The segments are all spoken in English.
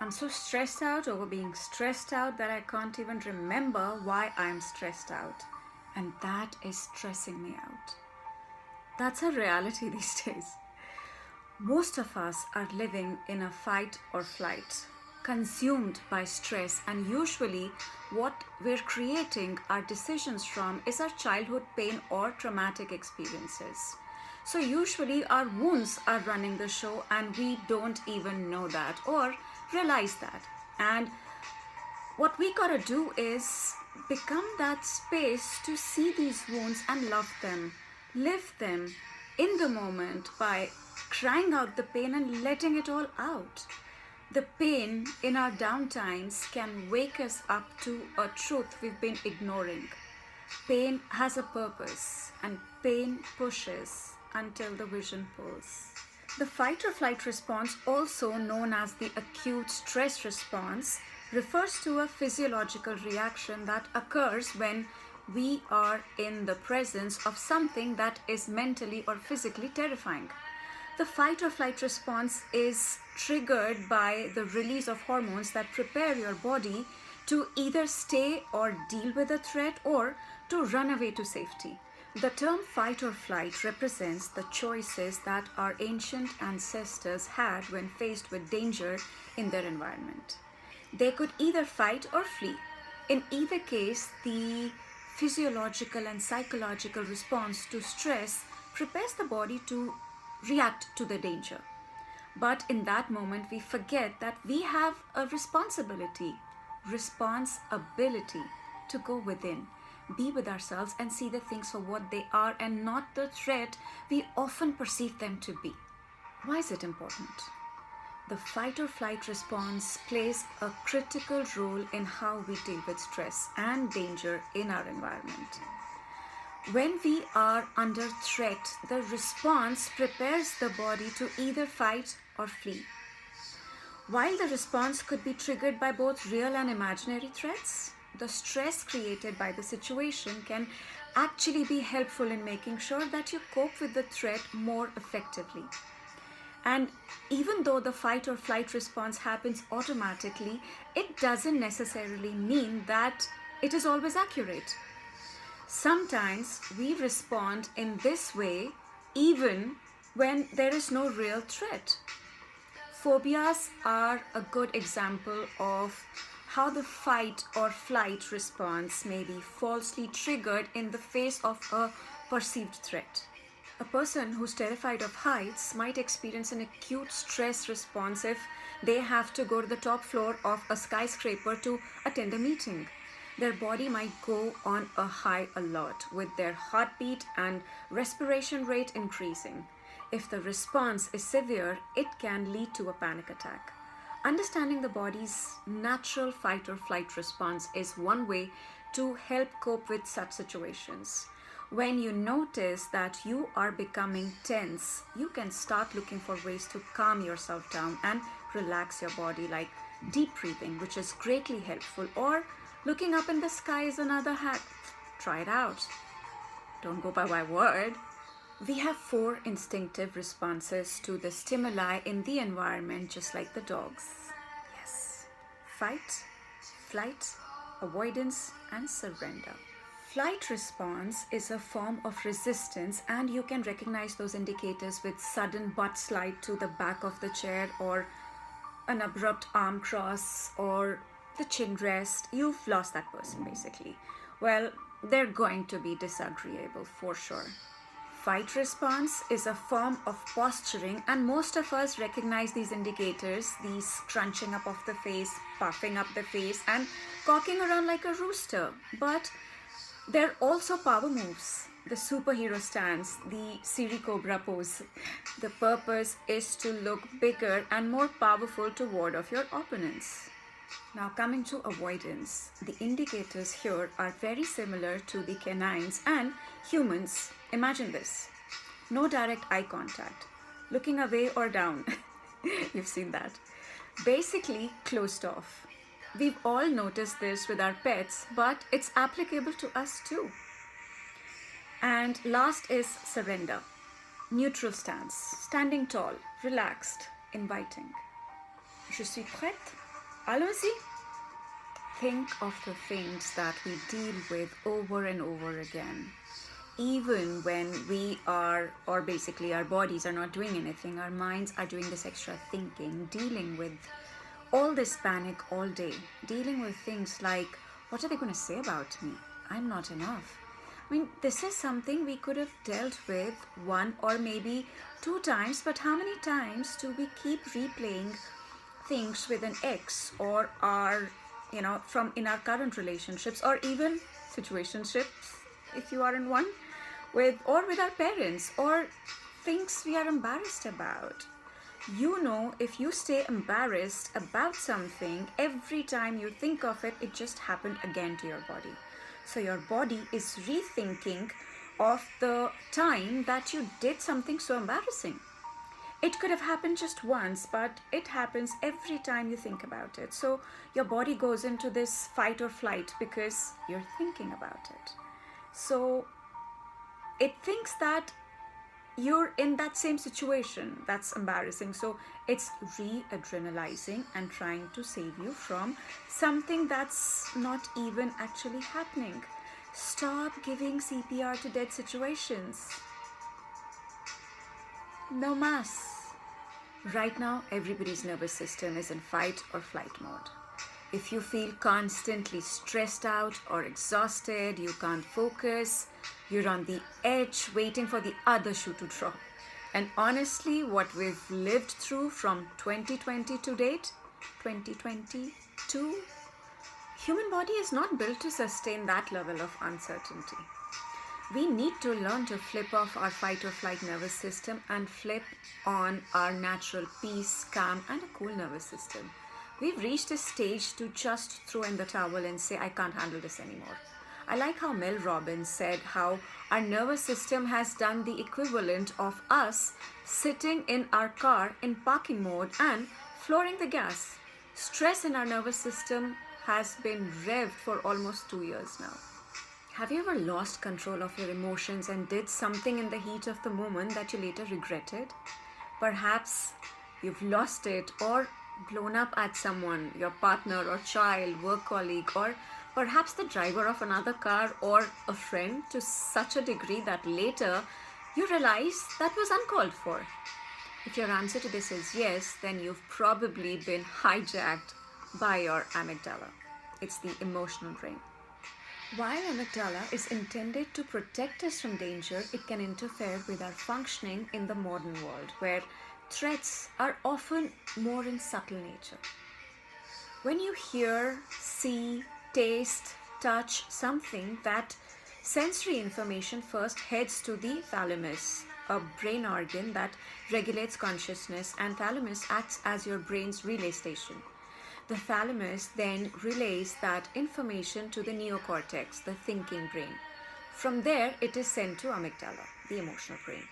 I'm so stressed out over being stressed out that I can't even remember why I'm stressed out. And that is stressing me out. That's a reality these days. Most of us are living in a fight or flight, consumed by stress, and usually what we're creating our decisions from is our childhood pain or traumatic experiences. So usually our wounds are running the show and we don't even know that or realize that. And what we gotta do is become that space to see these wounds and love them, live them in the moment by crying out the pain and letting it all out. The pain in our downtimes can wake us up to a truth we've been ignoring. Pain has a purpose, and pain pushes until the vision pulls. The fight or flight response, also known as the acute stress response, refers to a physiological reaction that occurs when we are in the presence of something that is mentally or physically terrifying. The fight or flight response is triggered by the release of hormones that prepare your body to either stay or deal with a threat or to run away to safety. The term fight or flight represents the choices that our ancient ancestors had when faced with danger in their environment. They could either fight or flee. In either case, the physiological and psychological response to stress prepares the body to react to the danger. But in that moment, we forget that we have a responsibility to go within, be with ourselves and see the things for what they are and not the threat we often perceive them to be. Why is it important? The fight or flight response plays a critical role in how we deal with stress and danger in our environment. When we are under threat, the response prepares the body to either fight or flee. While the response could be triggered by both real and imaginary threats, the stress created by the situation can actually be helpful in making sure that you cope with the threat more effectively. And even though the fight or flight response happens automatically, it doesn't necessarily mean that it is always accurate. Sometimes we respond in this way even when there is no real threat. Phobias are a good example of how the fight or flight response may be falsely triggered in the face of a perceived threat. A person who's terrified of heights might experience an acute stress response if they have to go to the top floor of a skyscraper to attend a meeting. Their body might go on a high alert with their heartbeat and respiration rate increasing. If the response is severe, it can lead to a panic attack. Understanding the body's natural fight or flight response is one way to help cope with such situations. When you notice that you are becoming tense, you can start looking for ways to calm yourself down and relax your body, like deep breathing, which is greatly helpful, or looking up in the sky is another hack. Try it out. Don't go by my word. We have 4 instinctive responses to the stimuli in the environment, just like the dogs. Yes. Fight, flight, avoidance, and surrender. Flight response is a form of resistance, and you can recognize those indicators with sudden butt slide to the back of the chair, or an abrupt arm cross, or the chin rest. You've lost that person basically. Well, they're going to be disagreeable for sure. Fight response is a form of posturing, and most of us recognize these indicators, these scrunching up of the face, puffing up the face, and cocking around like a rooster. But they're also power moves. The superhero stance, the Siri Cobra pose. The purpose is to look bigger and more powerful to ward off your opponents. Now coming to avoidance, the indicators here are very similar to the canines and humans. Imagine this. No direct eye contact. Looking away or down. You've seen that. Basically closed off. We've all noticed this with our pets, but it's applicable to us too. And last is surrender. Neutral stance. Standing tall, relaxed, inviting. Je suis prête. Always think of the things that we deal with over and over again. Even when we are, or basically our bodies are not doing anything, our minds are doing this extra thinking, dealing with all this panic all day, dealing with things like, what are they going to say about me? I'm not enough. I mean, this is something we could have dealt with one or maybe two times, but how many times do we keep replaying things with an ex or our, from in our current relationships or even situationships, if you are in one, with our parents, or things we are embarrassed about? If you stay embarrassed about something, every time you think of it, it just happened again to your body. So your body is rethinking of the time that you did something so embarrassing. It could have happened just once, but it happens every time you think about it. So your body goes into this fight or flight because you're thinking about it. So it thinks that you're in that same situation that's embarrassing. So it's re-adrenalizing and trying to save you from something that's not even actually happening. Stop giving CPR to dead situations. No mas. Right now, everybody's nervous system is in fight or flight mode. If you feel constantly stressed out or exhausted, you can't focus, you're on the edge waiting for the other shoe to drop. And honestly, what we've lived through from 2020 to date, 2022, human body is not built to sustain that level of uncertainty. We need to learn to flip off our fight or flight nervous system and flip on our natural peace, calm, and a cool nervous system. We've reached a stage to just throw in the towel and say, I can't handle this anymore. I like how Mel Robbins said how our nervous system has done the equivalent of us sitting in our car in parking mode and flooring the gas. Stress in our nervous system has been revved for almost 2 years now. Have you ever lost control of your emotions and did something in the heat of the moment that you later regretted? Perhaps you've lost it or blown up at someone, your partner or child, work colleague, or perhaps the driver of another car or a friend to such a degree that later you realize that was uncalled for. If your answer to this is yes, then you've probably been hijacked by your amygdala. It's the emotional brain. While amygdala is intended to protect us from danger, it can interfere with our functioning in the modern world, where threats are often more in subtle nature. When you hear, see, taste, touch something, that sensory information first heads to the thalamus, a brain organ that regulates consciousness, and thalamus acts as your brain's relay station. The thalamus then relays that information to the neocortex, the thinking brain. From there, it is sent to amygdala, the emotional brain,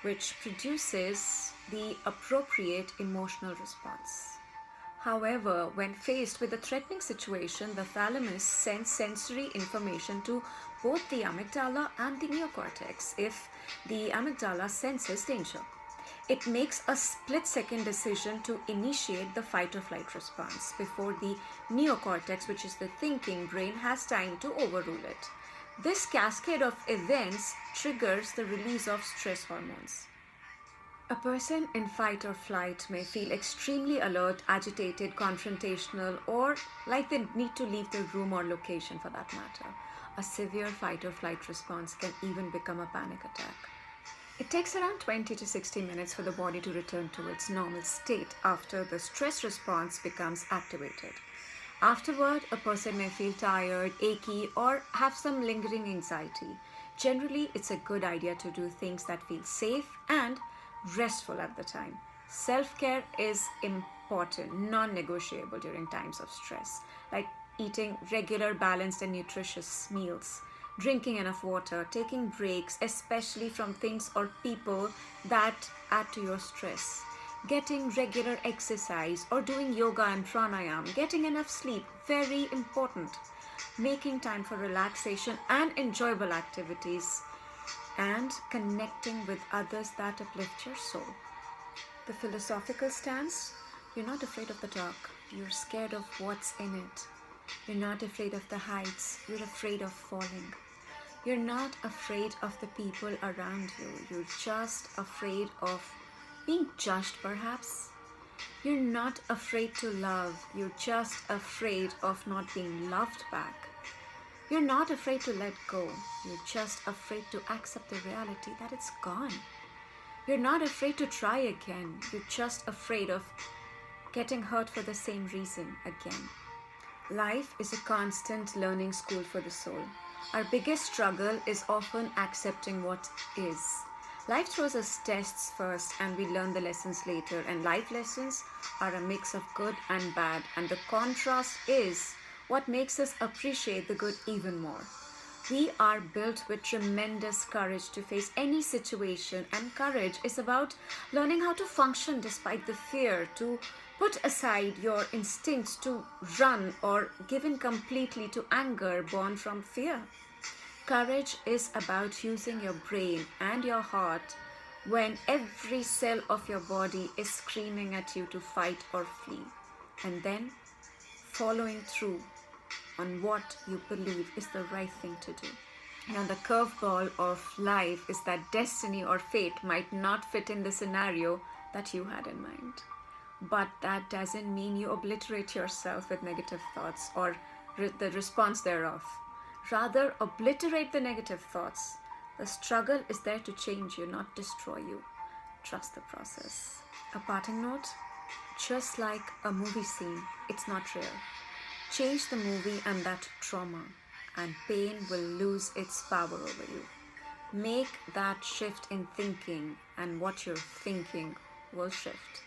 which produces the appropriate emotional response. However, when faced with a threatening situation, the thalamus sends sensory information to both the amygdala and the neocortex if the amygdala senses danger. It makes a split-second decision to initiate the fight or flight response before the neocortex, which is the thinking brain, has time to overrule it. This cascade of events triggers the release of stress hormones. A person in fight or flight may feel extremely alert, agitated, confrontational, or like they need to leave the room or location for that matter. A severe fight or flight response can even become a panic attack. It takes around 20 to 60 minutes for the body to return to its normal state after the stress response becomes activated. Afterward, a person may feel tired, achy, or have some lingering anxiety. Generally, it's a good idea to do things that feel safe and restful at the time. Self-care is important, non-negotiable during times of stress, like eating regular, balanced, and nutritious meals, drinking enough water, taking breaks, especially from things or people that add to your stress, getting regular exercise or doing yoga and pranayam, getting enough sleep, very important, making time for relaxation and enjoyable activities, and connecting with others that uplift your soul. The philosophical stance: You're not afraid of the dark. You're scared of what's in it. You're not afraid of the heights. You're afraid of falling. You're not afraid of the people around you. You're just afraid of being judged, perhaps. You're not afraid to love. You're just afraid of not being loved back. You're not afraid to let go. You're just afraid to accept the reality that it's gone. You're not afraid to try again. You're just afraid of getting hurt for the same reason again. Life is a constant learning school for the soul. Our biggest struggle is often accepting what is. Life throws us tests first and we learn the lessons later, and life lessons are a mix of good and bad, and the contrast is what makes us appreciate the good even more. We are built with tremendous courage to face any situation, and courage is about learning how to function despite the fear, to put aside your instincts to run or give in completely to anger born from fear. Courage is about using your brain and your heart when every cell of your body is screaming at you to fight or flee, and then following through on what you believe is the right thing to do. And the curveball of life is that destiny or fate might not fit in the scenario that you had in mind. But that doesn't mean you obliterate yourself with negative thoughts or the response thereof. Rather, obliterate the negative thoughts. The struggle is there to change you, not destroy you. Trust the process. A parting note: just like a movie scene, it's not real. Change the movie and that trauma, and pain will lose its power over you. Make that shift in thinking, and what you're thinking will shift.